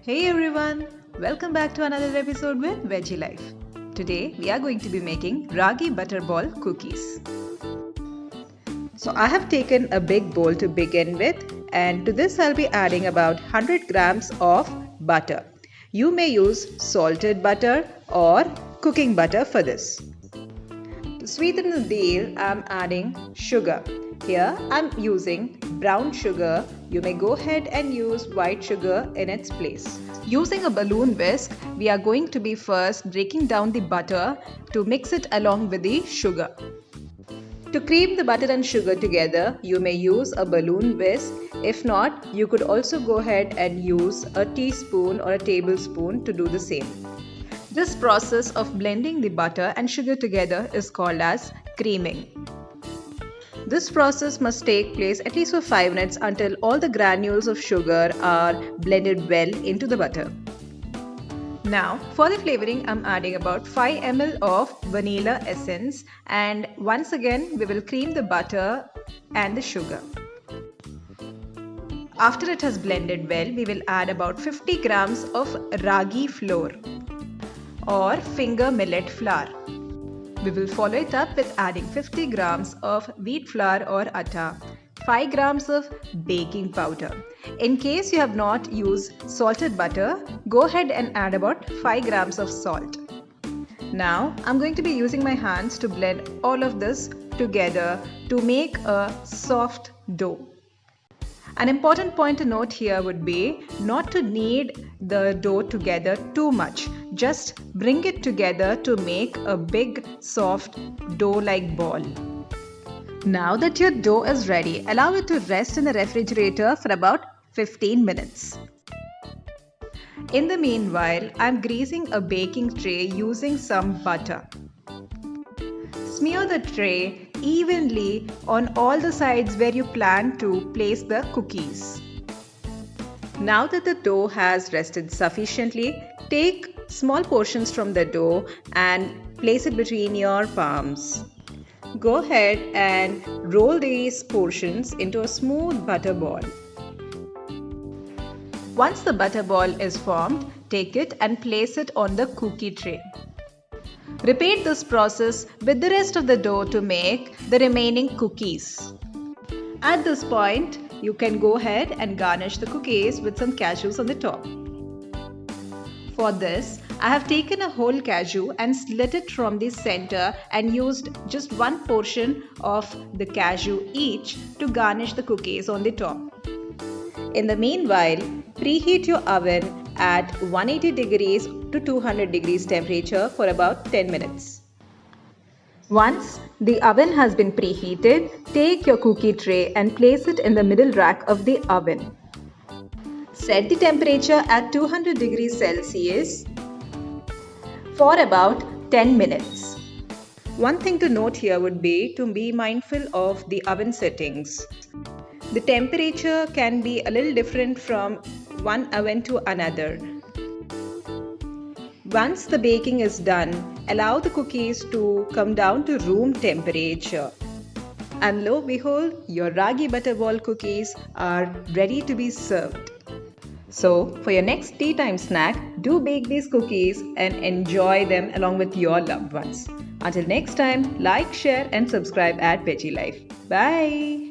Hey everyone, welcome back to another episode with Veggie Life. Today we are going to be making ragi butterball cookies. So I have taken a big bowl to begin with, and to this I'll be adding about 100 grams of butter. You may use salted butter or cooking butter for this. To sweeten the deal, I'm adding sugar. Here I'm using brown sugar. You may go ahead and use white sugar in its place. Using a balloon whisk, we are going to be first breaking down the butter to mix it along with the sugar. To cream the butter and sugar together, you may use a balloon whisk. If not, you could also go ahead and use a teaspoon or a tablespoon to do the same. This process of blending the butter and sugar together is called as creaming. This process must take place at least for 5 minutes until all the granules of sugar are blended well into the butter. Now, for the flavoring, I'm adding about 5 ml of vanilla essence, and once again we will cream the butter and the sugar. After it has blended well, we will add about 50 grams of ragi flour or finger millet flour. We will follow it up with adding 50 grams of wheat flour or atta, 5 grams of baking powder. In case you have not used salted butter, go ahead and add about 5 grams of salt. Now I'm going to be using my hands to blend all of this together to make a soft dough. An important point to note here would be not to knead the dough together too much. Just bring it together to make a big soft dough-like ball. Now that your dough is ready, allow it to rest in the refrigerator for about 15 minutes. In the meanwhile, I am greasing a baking tray using some butter. Smear the tray evenly on all the sides where you plan to place the cookies. Now that the dough has rested sufficiently, take small portions from the dough and place it between your palms. Go ahead and roll these portions into a smooth butter ball. Once the butter ball is formed, take it and place it on the cookie tray. Repeat this process with the rest of the dough to make the remaining cookies. At this point, you can go ahead and garnish the cookies with some cashews on the top. For this, I have taken a whole cashew and slit it from the center and used just one portion of the cashew each to garnish the cookies on the top. In the meanwhile, preheat your oven at 180 degrees to 200 degrees temperature for about 10 minutes. Once the oven has been preheated, take your cookie tray and place it in the middle rack of the oven. Set the temperature at 200 degrees Celsius for about 10 minutes. One thing to note here would be to be mindful of the oven settings. The temperature can be a little different from one oven to another. Once the baking is done, allow the cookies to come down to room temperature. And lo and behold, your ragi butterball cookies are ready to be served. So, for your next tea time snack, do bake these cookies and enjoy them along with your loved ones. Until next time, like, share and subscribe at Veggie Life. Bye!